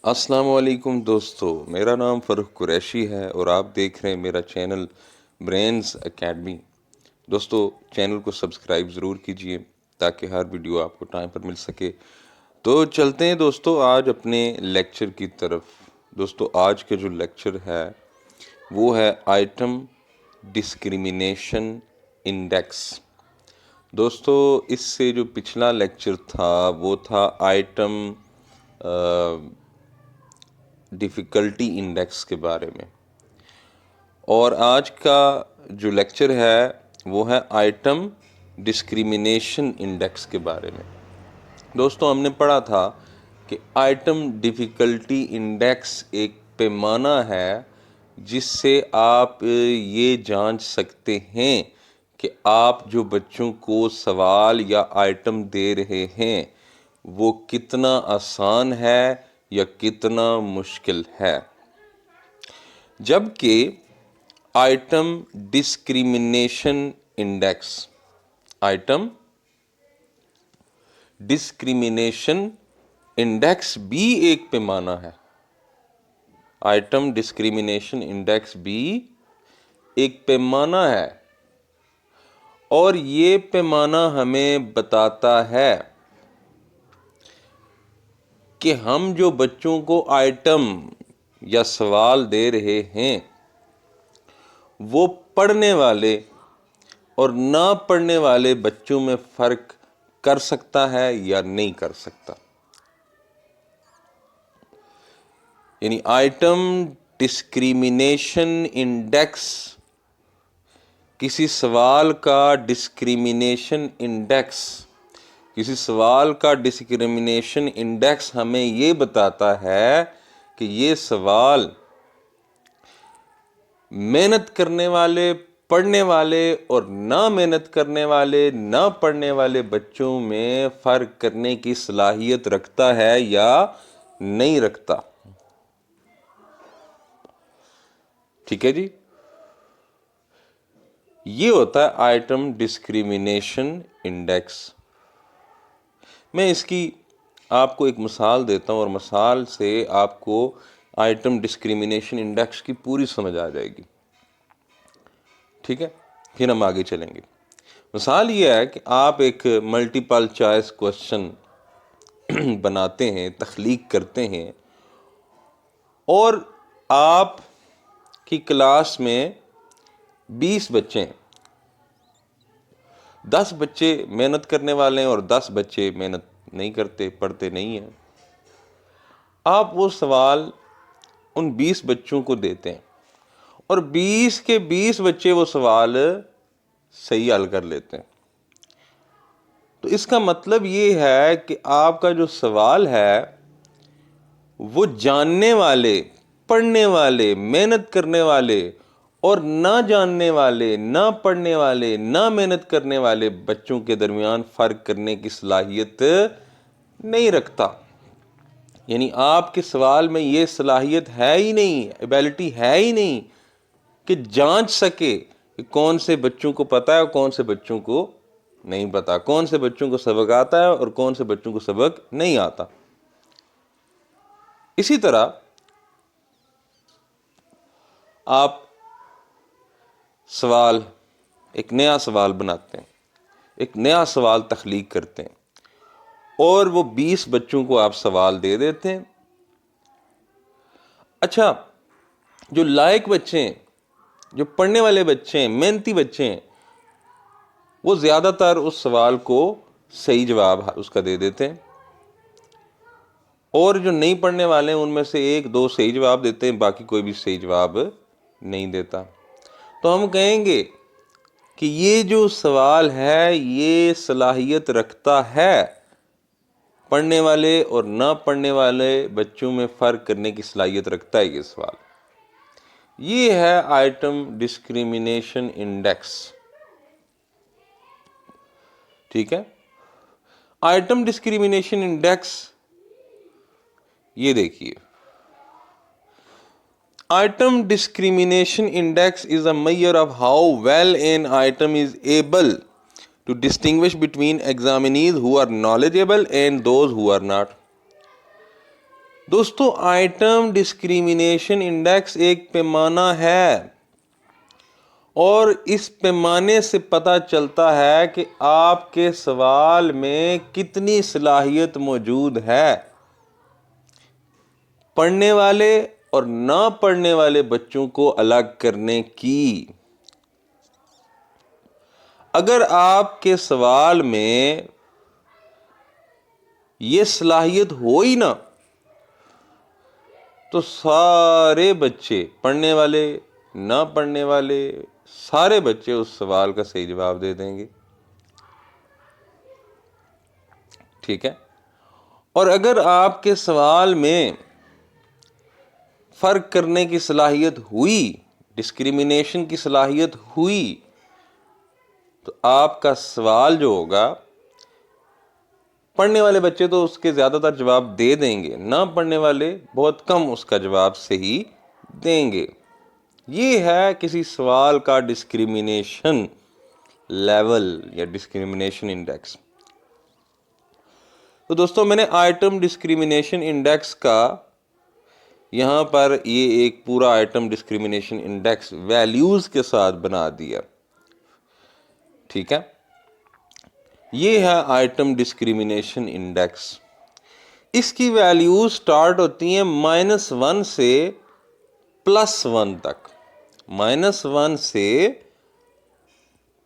अस्सलाम वालेकुम दोस्तों, मेरा नाम फ़रूख कुरैशी है और आप देख रहे हैं मेरा चैनल ब्रेन्स एकेडमी। दोस्तों, चैनल को सब्सक्राइब ज़रूर कीजिए ताकि हर वीडियो आपको टाइम पर मिल सके। तो चलते हैं दोस्तों आज अपने लेक्चर की तरफ। दोस्तों, आज के जो लेक्चर है वो है आइटम डिस्क्रिमिनेशन इंडेक्स। दोस्तों, इससे जो पिछला लेक्चर था वो था आइटम डिफ़िकल्टी इंडेक्स के बारे में, और आज का जो लेक्चर है वो है आइटम डिस्क्रिमिनेशन इंडेक्स के बारे में। दोस्तों, हमने पढ़ा था कि आइटम डिफ़िकल्टी इंडेक्स एक पैमाना है जिससे आप ये जांच सकते हैं कि आप जो बच्चों को सवाल या आइटम दे रहे हैं वो कितना आसान है या कितना मुश्किल है। जबकि आइटम डिस्क्रिमिनेशन इंडेक्स भी एक पैमाना है। आइटम डिस्क्रिमिनेशन इंडेक्स भी एक पैमाना है और ये पैमाना हमें बताता है कि हम जो बच्चों को आइटम या सवाल दे रहे हैं वो पढ़ने वाले और ना पढ़ने वाले बच्चों में फ़र्क कर सकता है या नहीं कर सकता। यानी आइटम डिस्क्रिमिनेशन इंडेक्स किसी सवाल का डिस्क्रिमिनेशन इंडेक्स हमें ये बताता है कि ये सवाल मेहनत करने वाले, पढ़ने वाले और ना मेहनत करने वाले, ना पढ़ने वाले बच्चों में फ़र्क करने की सलाहियत रखता है या नहीं रखता। ठीक है जी, ये होता है आइटम डिस्क्रिमिनेशन इंडेक्स। मैं इसकी आपको एक मिसाल देता हूँ और मिसाल से आपको आइटम डिस्क्रिमिनेशन इंडेक्स की पूरी समझ आ जाएगी। ठीक है, फिर हम आगे चलेंगे। मिसाल ये है कि आप एक मल्टीपल चॉइस क्वेश्चन बनाते हैं, तख्लीक करते हैं, और आप की क्लास में 20 बच्चे हैं। 10 बच्चे मेहनत करने वाले हैं और 10 बच्चे मेहनत नहीं करते, पढ़ते नहीं हैं। आप वो सवाल उन 20 बच्चों को देते हैं और 20 के 20 बच्चे वो सवाल सही हल कर लेते हैं। तो इसका मतलब ये है कि आपका जो सवाल है वो जानने वाले, पढ़ने वाले, मेहनत करने वाले और ना जानने वाले, ना पढ़ने वाले, ना मेहनत करने वाले बच्चों के दरमियान फ़र्क करने की सलाहियत नहीं रखता। यानी आपके सवाल में ये सलाहियत है ही नहीं, एबिलिटी है ही नहीं कि जांच सके कि कौन से बच्चों को पता है और कौन से बच्चों को नहीं पता, कौन से बच्चों को सबक आता है और कौन से बच्चों को सबक नहीं आता। इसी तरह आप सवाल, एक नया सवाल बनाते हैं, एक नया सवाल तख्लीक करते हैं और वो 20 बच्चों को आप सवाल दे देते हैं। अच्छा, जो लायक बच्चे हैं, जो पढ़ने वाले बच्चे हैं, मेहनती बच्चे हैं, वो ज़्यादातर उस सवाल को सही जवाब उसका दे देते हैं, और जो नहीं पढ़ने वाले हैं उनमें से 1-2 सही जवाब देते हैं, बाकी कोई भी सही जवाब नहीं देता। तो हम कहेंगे कि ये जो सवाल है ये सलाहियत रखता है पढ़ने वाले और ना पढ़ने वाले बच्चों में फ़र्क करने की सलाहियत रखता है ये सवाल। ये है आइटम डिस्क्रिमिनेशन इंडेक्स। ठीक है, आइटम डिस्क्रिमिनेशन इंडेक्स ये देखिए, item discrimination index is a measure of how well an item is able to distinguish between examinees who are knowledgeable and those who are not. दोस्तों item discrimination index एक पैमाना है और इस पैमाने से पता चलता है कि आपके सवाल में कितनी सलाहियत मौजूद है पढ़ने वाले और ना पढ़ने वाले बच्चों को अलग करने की। अगर आपके सवाल में ये सलाहियत हो ही ना तो सारे बच्चे, पढ़ने वाले ना पढ़ने वाले सारे बच्चे उस सवाल का सही जवाब दे देंगे। ठीक है। और अगर आपके सवाल में फर्क करने की सलाहियत हुई, डिस्क्रिमिनेशन की सलाहियत हुई, तो आपका सवाल जो होगा, पढ़ने वाले बच्चे तो उसके ज़्यादातर जवाब दे देंगे, ना पढ़ने वाले बहुत कम उसका जवाब सही देंगे। ये है किसी सवाल का डिस्क्रिमिनेशन लेवल या डिस्क्रिमिनेशन इंडेक्स। तो दोस्तों मैंने आइटम डिस्क्रिमिनेशन इंडेक्स का यहाँ पर ये एक पूरा आइटम डिस्क्रिमिनेशन इंडेक्स वैल्यूज़ के साथ बना दिया। ठीक है। ये है आइटम डिस्क्रिमिनेशन इंडेक्स। इसकी वैल्यूज स्टार्ट होती हैं -1 से +1 तक, -1 से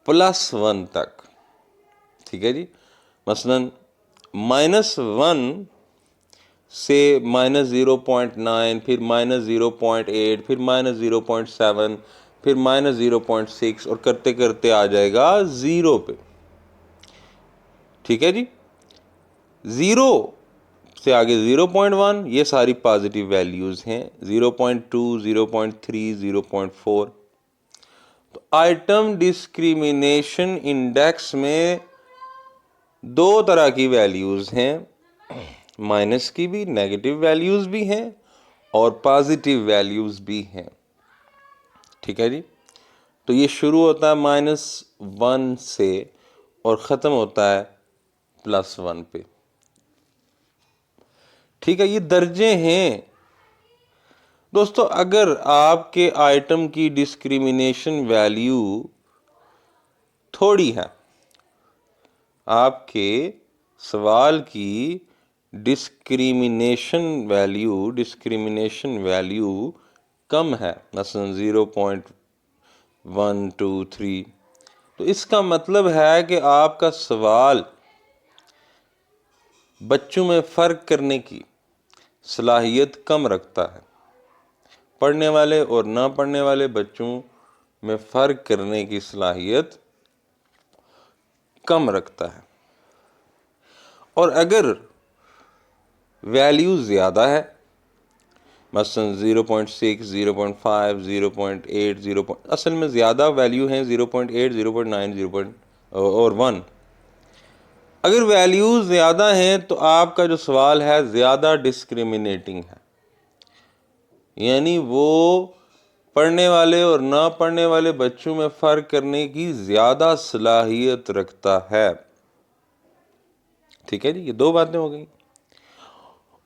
+1 तक। ठीक है जी। मसलन -1 से -0.9, फिर -0.8, फिर -0.7, फिर -0.6 और करते करते आ जाएगा 0 पे। ठीक है जी। 0 से आगे 0.1, ये सारी पॉजिटिव वैल्यूज़ हैं। 0.2, 0.3, 0.4। तो आइटम डिस्क्रिमिनेशन इंडेक्स में दो तरह की वैल्यूज़ हैं, माइनस की भी, नेगेटिव वैल्यूज़ भी हैं और पॉजिटिव वैल्यूज़ भी हैं। ठीक है जी। तो ये शुरू होता है -1 से और ख़त्म होता है +1 पे। ठीक है। ये दर्जे हैं दोस्तों। अगर आपके आइटम की डिस्क्रिमिनेशन वैल्यू थोड़ी है, आपके सवाल की डिस्क्रिमिनेशन वैल्यू कम है, मसलन 0.123, तो इसका मतलब है कि आपका सवाल बच्चों में फ़र्क करने की सलाहियत कम रखता है। पढ़ने वाले और ना पढ़ने वाले बच्चों में फ़र्क करने की सलाहियत कम रखता है। और अगर वैल्यू ज़्यादा है, मसलन 0.6, 0.5, 0.8, असल में ज़्यादा वैल्यू हैं 0.8, 0.9, और 1। अगर वैल्यूज़ ज़्यादा हैं तो आपका जो सवाल है ज़्यादा डिस्क्रिमिनेटिंग है, यानी वो पढ़ने वाले और ना पढ़ने वाले बच्चों में फ़र्क करने की ज़्यादा सलाहियत रखता है। ठीक है जी। ये दो बातें हो गई।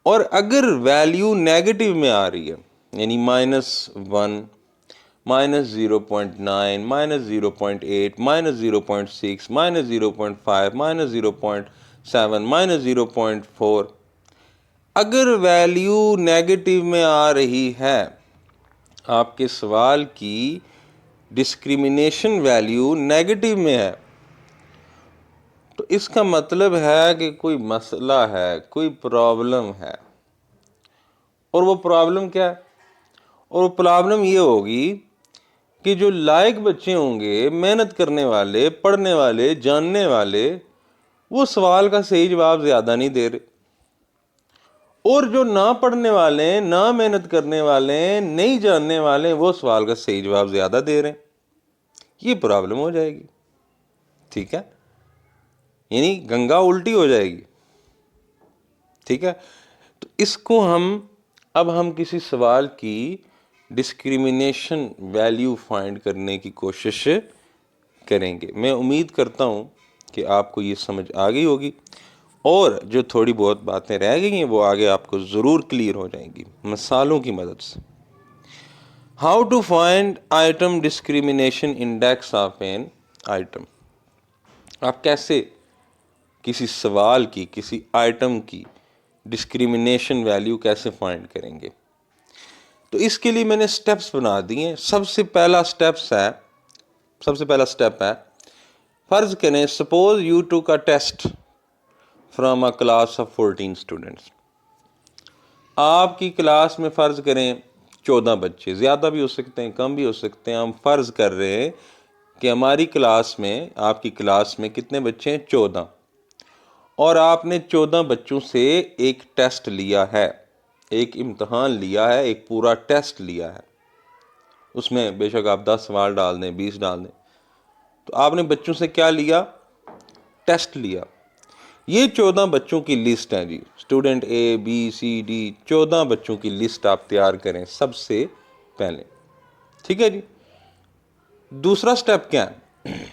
और अगर वैल्यू नेगेटिव में आ रही है, यानी -1, -0.9, -0.8, -0.6, -0.5, -0.7, -0.4, अगर वैल्यू नेगेटिव में आ रही है, आपके सवाल की डिस्क्रिमिनेशन वैल्यू नेगेटिव में है, तो इसका मतलब है कि कोई मसला है, कोई प्रॉब्लम है। और वो प्रॉब्लम क्या है? और वो प्रॉब्लम ये होगी कि जो लायक बच्चे होंगे, मेहनत करने वाले, पढ़ने वाले, जानने वाले, वो सवाल का सही जवाब ज़्यादा नहीं दे रहे, और जो ना पढ़ने वाले, ना मेहनत करने वाले, नहीं जानने वाले, वो सवाल का सही जवाब ज़्यादा दे रहे हैं। ये प्रॉब्लम हो जाएगी। ठीक है। यानी गंगा उल्टी हो जाएगी। ठीक है। तो इसको हम किसी सवाल की डिस्क्रिमिनेशन वैल्यू फाइंड करने की कोशिश करेंगे। मैं उम्मीद करता हूँ कि आपको ये समझ आ गई होगी। और जो थोड़ी बहुत बातें रह गई हैं वो आगे आपको ज़रूर क्लियर हो जाएंगी मिसालों की मदद से। How to find item discrimination index of an item. आप कैसे किसी सवाल की, किसी आइटम की डिस्क्रिमिनेशन वैल्यू कैसे फाइंड करेंगे। तो इसके लिए मैंने स्टेप्स बना दिए हैं। सबसे पहला स्टेप है, फर्ज करें suppose you took a test from a class of 14 students. आपकी क्लास में फ़र्ज़ करें 14 बच्चे, ज़्यादा भी हो सकते हैं, कम भी हो सकते हैं। हम फ़र्ज़ कर रहे हैं कि हमारी क्लास में, आपकी क्लास में कितने बच्चे हैं? 14। और आपने 14 बच्चों से एक टेस्ट लिया है, एक इम्तहान लिया है, एक पूरा टेस्ट लिया है। उसमें बेशक आप 10 सवाल डाल दें, 20 डाल दें, तो आपने बच्चों से क्या लिया? टेस्ट लिया। ये 14 बच्चों की लिस्ट है जी, student A B C D, 14 बच्चों की लिस्ट आप तैयार करें सबसे पहले। ठीक है जी। दूसरा स्टेप क्या है?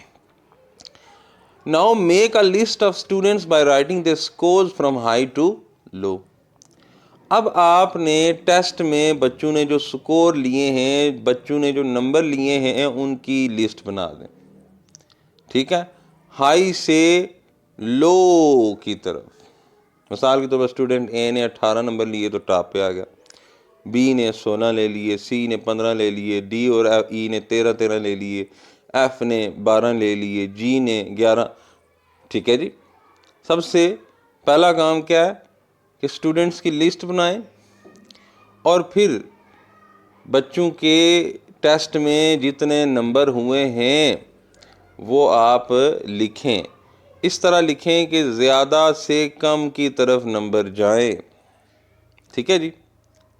Now make a list of students by writing their scores from high to low. अब आपने टेस्ट में बच्चों ने जो स्कोर लिए हैं, बच्चों ने जो नंबर लिए हैं, उनकी लिस्ट बना दें। ठीक है, हाई से लो की तरफ। मिसाल के तौर पर स्टूडेंट ए ने 18 नंबर लिए तो टॉप पे आ गया, बी ने 16 ले लिए, सी ने 15 ले लिए, डी और ई ने 13 ले लिए, एफ ने 12 ले लिए, जी ने 11। ठीक है जी। सबसे पहला काम क्या है कि स्टूडेंट्स की लिस्ट बनाएं और फिर बच्चों के टेस्ट में जितने नंबर हुए हैं वो आप लिखें। इस तरह लिखें कि ज़्यादा से कम की तरफ नंबर जाएं। ठीक है जी,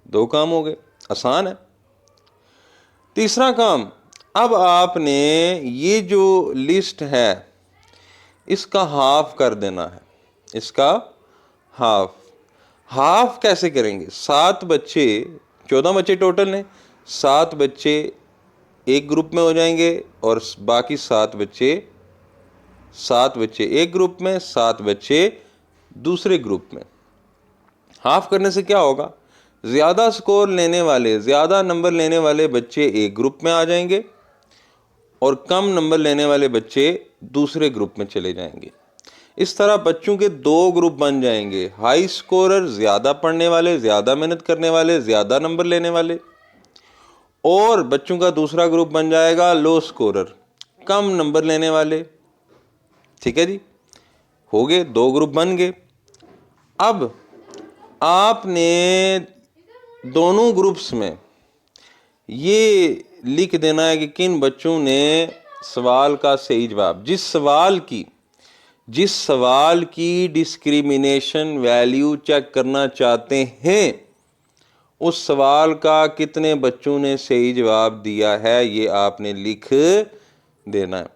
2 काम हो गए, आसान है। तीसरा काम, अब आपने ये जो लिस्ट है इसका हाफ कर देना है। इसका हाफ। हाफ कैसे करेंगे? 7 बच्चे, 14 बच्चे टोटल हैं, 7 बच्चे एक ग्रुप में हो जाएंगे और बाकी 7 बच्चे एक ग्रुप में, 7 बच्चे दूसरे ग्रुप में। हाफ करने से क्या होगा? ज़्यादा स्कोर लेने वाले, ज़्यादा नंबर लेने वाले बच्चे एक ग्रुप में आ जाएंगे और कम नंबर लेने वाले बच्चे दूसरे ग्रुप में चले जाएंगे। इस तरह बच्चों के 2 ग्रुप बन जाएंगे, हाई स्कोरर, ज़्यादा पढ़ने वाले, ज़्यादा मेहनत करने वाले, ज़्यादा नंबर लेने वाले, और बच्चों का दूसरा ग्रुप बन जाएगा लो स्कोरर, कम नंबर लेने वाले। ठीक है जी, हो गए, 2 ग्रुप बन गए। अब आपने दोनों ग्रुप्स में ये लिख देना है कि किन बच्चों ने सवाल का सही जवाब, जिस सवाल की डिस्क्रिमिनेशन वैल्यू चेक करना चाहते हैं, उस सवाल का कितने बच्चों ने सही जवाब दिया है ये आपने लिख देना है।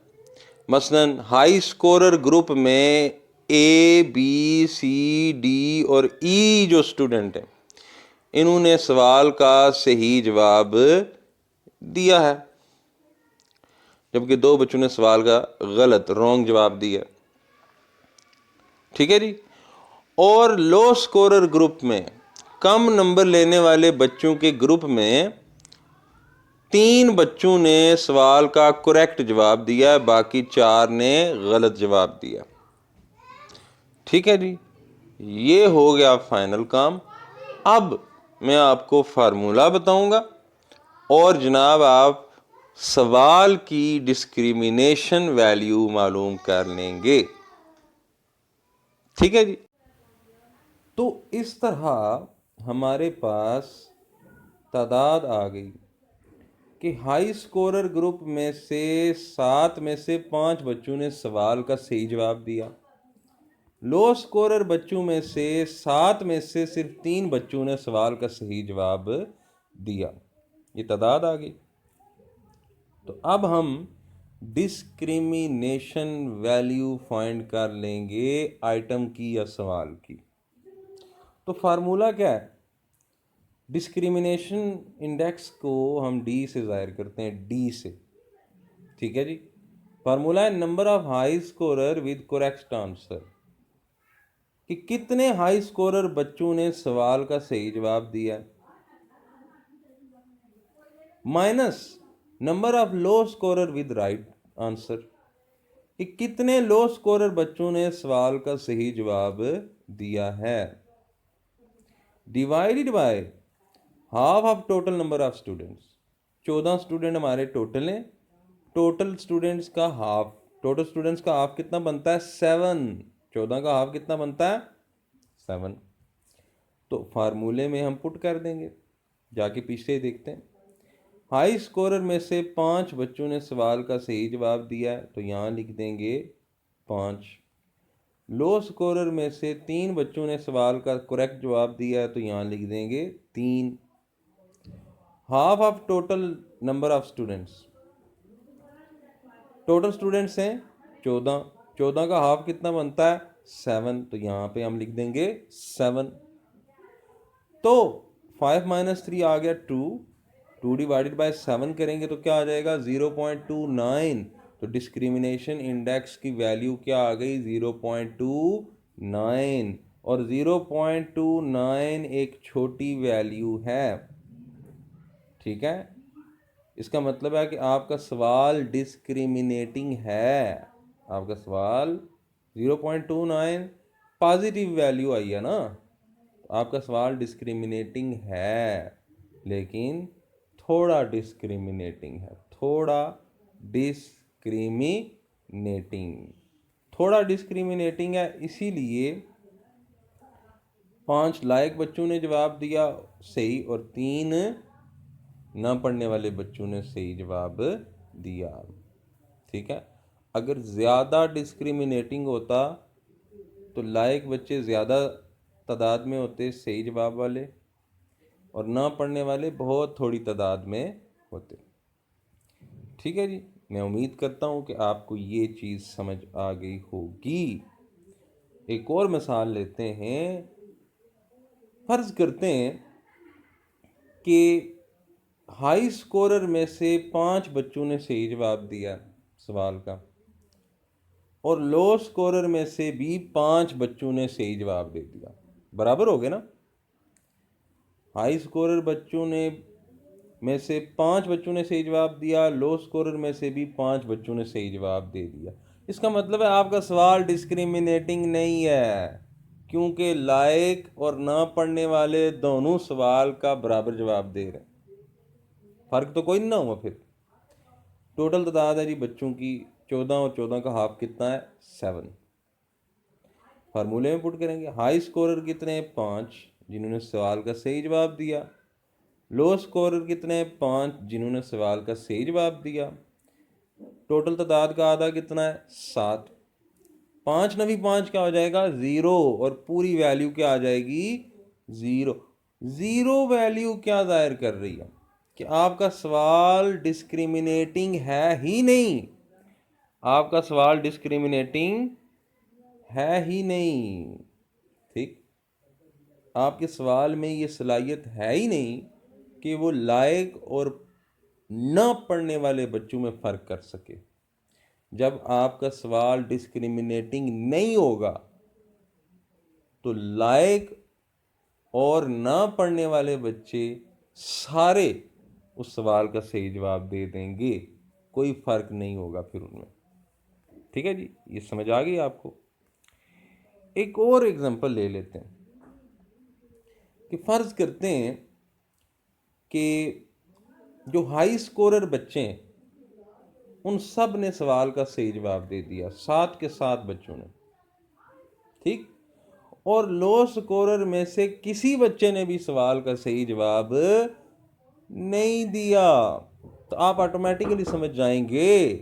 मसलन हाई स्कोरर ग्रुप में ए बी सी डी और ई जो स्टूडेंट हैं, इन्होंने सवाल का सही जवाब दिया है, जबकि 2 बच्चों ने सवाल का गलत, रॉन्ग जवाब दिया। ठीक है जी। और लो स्कोरर ग्रुप में, कम नंबर लेने वाले बच्चों के ग्रुप में 3 बच्चों ने सवाल का करेक्ट जवाब दिया, बाकी 4 ने गलत जवाब दिया। ठीक है जी, ये हो गया फाइनल काम। अब मैं आपको फार्मूला बताऊंगा और जनाब आप सवाल की डिस्क्रिमिनेशन वैल्यू मालूम कर लेंगे। ठीक है जी। तो इस तरह हमारे पास तादाद आ गई कि हाई स्कोरर ग्रुप में से 7 में से 5 बच्चों ने सवाल का सही जवाब दिया, लो स्कोरर बच्चों में से 7 में से सिर्फ 3 बच्चों ने सवाल का सही जवाब दिया। ये तादाद आ गई। तो अब हम डिस्क्रिमिनेशन वैल्यू फाइंड कर लेंगे आइटम की या सवाल की। तो फार्मूला क्या है? डिस्क्रिमिनेशन इंडेक्स को हम डी से ज़ाहिर करते हैं, डी से। ठीक है जी। फार्मूला है number of high scorer with correct answer. कि कितने हाई स्कोरर बच्चों ने सवाल का सही जवाब दिया, minus number of low scorer with right answer, कि कितने लो स्कोरर बच्चों ने सवाल का सही जवाब दिया है, divided by half of total number of students. 14 student हमारे टोटल हैं, टोटल स्टूडेंट्स का हाफ कितना बनता है 7, 14 का हाफ कितना बनता है 7। तो फार्मूले में हम पुट कर देंगे, जाके पीछे ही देखते हैं। हाई स्कोरर में से 5 बच्चों ने सवाल का सही जवाब दिया है, तो यहाँ लिख देंगे 5। लो स्कोरर में से 3 बच्चों ने सवाल का करेक्ट जवाब दिया है, तो यहाँ लिख देंगे 3। Half of total number of students, total students हैं 14, 14 का हाफ कितना बनता है 7, तो यहाँ पे हम लिख देंगे 7। तो 5 - 3 आ गया 2, 2 डिवाइडेड बाय 7 करेंगे तो क्या आ जाएगा 0.29। तो डिस्क्रिमिनेशन इंडेक्स की वैल्यू क्या आ गई 0.29, और 0.29 एक छोटी वैल्यू है, ठीक है। इसका मतलब है कि आपका सवाल डिस्क्रिमिनेटिंग है, आपका सवाल 0.29 पॉजिटिव वैल्यू आई है ना, आपका सवाल डिस्क्रिमिनेटिंग है, लेकिन थोड़ा डिस्क्रिमिनेटिंग है, थोड़ा डिस्क्रिमिनेटिंग है। इसीलिए 5 लायक बच्चों ने जवाब दिया सही और 3 ना पढ़ने वाले बच्चों ने सही जवाब दिया, ठीक है। अगर ज़्यादा डिस्क्रिमिनेटिंग होता तो लायक बच्चे ज़्यादा तादाद में होते सही जवाब वाले, और ना पढ़ने वाले बहुत थोड़ी तादाद में होते, ठीक है जी। मैं उम्मीद करता हूँ कि आपको ये चीज़ समझ आ गई होगी। एक और मिसाल लेते हैं। फर्ज करते हैं कि हाई स्कोरर में से 5 बच्चों ने सही जवाब दिया सवाल का, और लो स्कोरर में से भी 5 बच्चों ने सही जवाब दे दिया, बराबर हो गए ना। हाई स्कोरर बच्चों ने में से 5 बच्चों ने सही जवाब दिया, लो स्कोरर में से भी 5 बच्चों ने सही जवाब दे दिया। इसका मतलब है आपका सवाल डिस्क्रिमिनेटिंग नहीं है, क्योंकि लायक और ना पढ़ने वाले दोनों सवाल का बराबर जवाब दे रहे हैं, फ़र्क तो कोई ना हुआ। फिर टोटल तादाद है जी बच्चों की 14, और 14 का हाफ कितना है 7। फार्मूले में पुट करेंगे, हाई स्कोरर कितने हैं 5 जिन्होंने सवाल का सही जवाब दिया, लो स्कोरर कितने हैं 5 जिन्होंने सवाल का सही जवाब दिया, टोटल तादाद का आधा कितना है 7। 5 नवी 5 क्या हो जाएगा 0, और पूरी वैल्यू क्या आ जाएगी 0। 0 वैल्यू क्या जाहिर कर रही है कि आपका सवाल डिस्क्रिमिनेटिंग है ही नहीं, आपका सवाल डिस्क्रिमिनेटिंग है ही नहीं, ठीक। आपके सवाल में ये सलाहियत है ही नहीं कि वो लायक और ना पढ़ने वाले बच्चों में फ़र्क कर सके। जब आपका सवाल डिस्क्रिमिनेटिंग नहीं होगा तो लायक और ना पढ़ने वाले बच्चे सारे उस सवाल का सही जवाब दे देंगे, कोई फ़र्क नहीं होगा फिर उनमें, ठीक है जी। ये समझ आ गई आपको। एक और एग्जांपल ले लेते हैं कि फ़र्ज़ करते हैं कि जो हाई स्कोरर बच्चे हैं उन सब ने सवाल का सही जवाब दे दिया, 7 के 7 बच्चों ने, ठीक। और लो स्कोरर में से किसी बच्चे ने भी सवाल का सही जवाब नहीं दिया, तो आप ऑटोमेटिकली समझ जाएंगे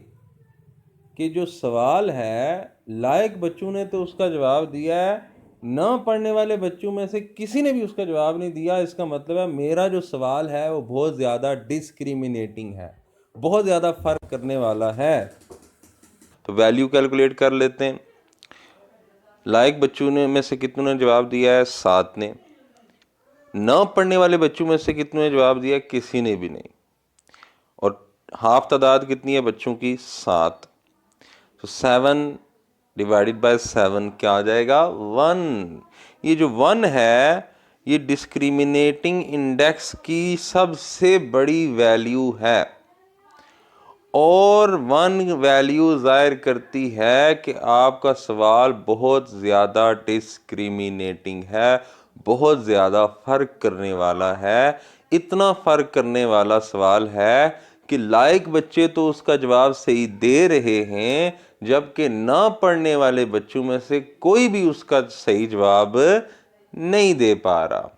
कि जो सवाल है लायक बच्चों ने तो उसका जवाब दिया है, ना पढ़ने वाले बच्चों में से किसी ने भी उसका जवाब नहीं दिया। इसका मतलब है मेरा जो सवाल है वो बहुत ज़्यादा डिस्क्रिमिनेटिंग है, बहुत ज़्यादा फ़र्क करने वाला है। तो वैल्यू कैलकुलेट कर लेते हैं। लायक बच्चों ने में से कितनों ने जवाब दिया है 7 ने, ना पढ़ने वाले बच्चों में से कितनों ने जवाब दिया किसी ने भी नहीं, और हाफ तादाद कितनी है बच्चों की 7। तो 7 डिवाइडेड बाय 7 क्या आ जाएगा 1। ये जो 1 है ये डिस्क्रिमिनेटिंग इंडेक्स की सबसे बड़ी वैल्यू है और 1 वैल्यू जाहिर करती है कि आपका सवाल बहुत ज़्यादा डिस्क्रिमिनेटिंग है, बहुत ज़्यादा फ़र्क करने वाला है। इतना फ़र्क करने वाला सवाल है कि लायक बच्चे तो उसका जवाब सही दे रहे हैं, जबकि ना पढ़ने वाले बच्चों में से कोई भी उसका सही जवाब नहीं दे पा रहा।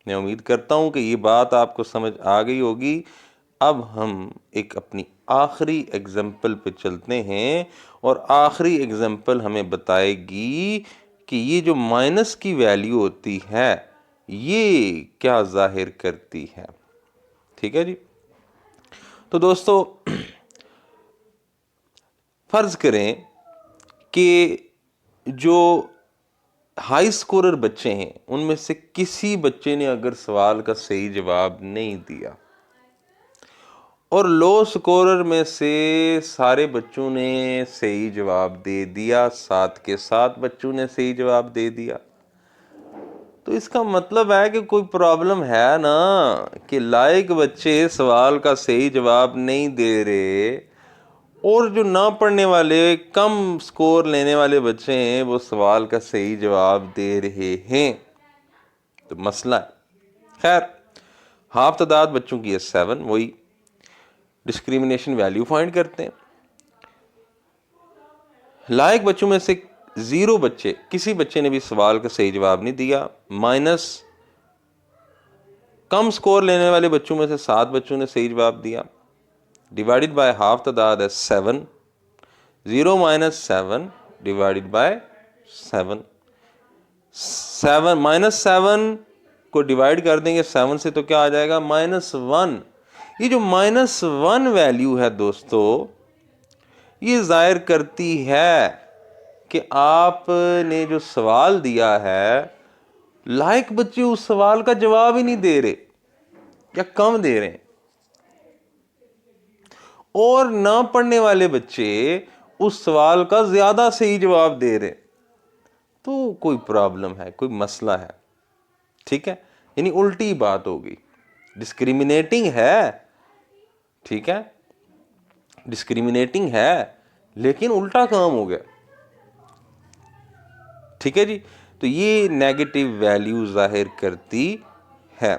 मैं उम्मीद करता हूं कि ये बात आपको समझ आ गई होगी। अब हम एक अपनी आखिरी एग्जाम्पल पे चलते हैं और आखिरी एग्जाम्पल हमें बताएगी कि ये जो माइनस की वैल्यू होती है ये क्या जाहिर करती है। ठीक है जी। तो दोस्तों फर्ज करें कि जो हाई स्कोरर बच्चे हैं उनमें से किसी बच्चे ने अगर सवाल का सही जवाब नहीं दिया और लो स्कोरर में से सारे बच्चों ने सही जवाब दे दिया, 7 के 7 बच्चों ने सही जवाब दे दिया, तो इसका मतलब है कि कोई प्रॉब्लम है ना कि लायक बच्चे सवाल का सही जवाब नहीं दे रहे और जो ना पढ़ने वाले कम स्कोर लेने वाले बच्चे हैं वो सवाल का सही जवाब दे रहे हैं। तो मसला है। खैर हाफ तादाद बच्चों की है 7, वही डिस्क्रिमिनेशन वैल्यू फाइंड करते हैं। लायक बच्चों में से 0 बच्चे, किसी बच्चे ने भी सवाल का सही जवाब नहीं दिया, माइनस कम स्कोर लेने वाले बच्चों में से 7 बच्चों ने सही जवाब दिया, डिवाइडेड बाय हाफ तादाद है 7, 0 माइनस 7 डिवाइडेड बाय 7, 7 माइनस 7 को डिवाइड कर देंगे 7 से तो क्या आ जाएगा -1। ये जो -1 वैल्यू है दोस्तों ये जाहिर करती है कि आपने जो सवाल दिया है लायक बच्चे उस सवाल का जवाब ही नहीं दे रहे या कम दे रहे हैं और ना पढ़ने वाले बच्चे उस सवाल का ज्यादा सही जवाब दे रहे, तो कोई प्रॉब्लम है, कोई मसला है। ठीक है, यानी उल्टी बात होगी। डिस्क्रिमिनेटिंग है, ठीक है, डिस्क्रिमिनेटिंग है लेकिन उल्टा काम हो गया। ठीक है जी। तो ये नेगेटिव वैल्यू जाहिर करती है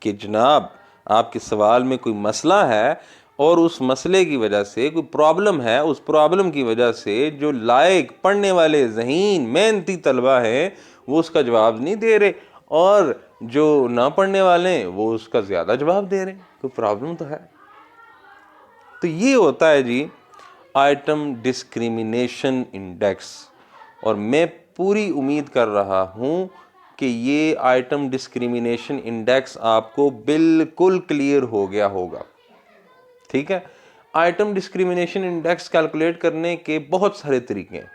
कि जनाब आपके सवाल में कोई मसला है और उस मसले की वजह से कोई प्रॉब्लम है, उस प्रॉब्लम की वजह से जो लायक पढ़ने वाले ज़हीन मेहनती तलबा हैं वो उसका जवाब नहीं दे रहे और जो ना पढ़ने वाले हैं वो उसका ज़्यादा जवाब दे रहे हैं। कोई प्रॉब्लम तो है। तो ये होता है जी आइटम डिस्क्रिमिनेशन इंडेक्स और मैं पूरी उम्मीद कर रहा हूं कि ये आइटम डिस्क्रिमिनेशन इंडेक्स आपको बिल्कुल क्लियर हो गया होगा। ठीक है, आइटम डिस्क्रिमिनेशन इंडेक्स कैलकुलेट करने के बहुत सारे तरीके हैं।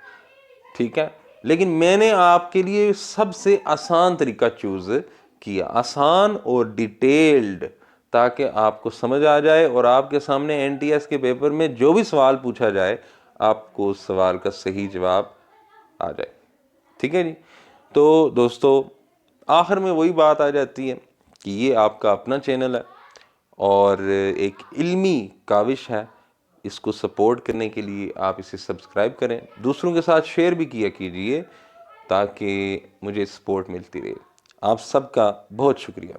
ठीक है, लेकिन मैंने आपके लिए सबसे आसान तरीका चूज किया, आसान और डिटेल्ड, ताकि आपको समझ आ जाए और आपके सामने एनटीएस के पेपर में जो भी सवाल पूछा जाए आपको उस सवाल का सही जवाब आ जाए। ठीक है जी। तो दोस्तों आखिर में वही बात आ जाती है कि ये आपका अपना चैनल है और एक इल्मी काविश है, इसको सपोर्ट करने के लिए आप इसे सब्सक्राइब करें, दूसरों के साथ शेयर भी किया कीजिए ताकि मुझे सपोर्ट मिलती रहे। आप सबका बहुत शुक्रिया।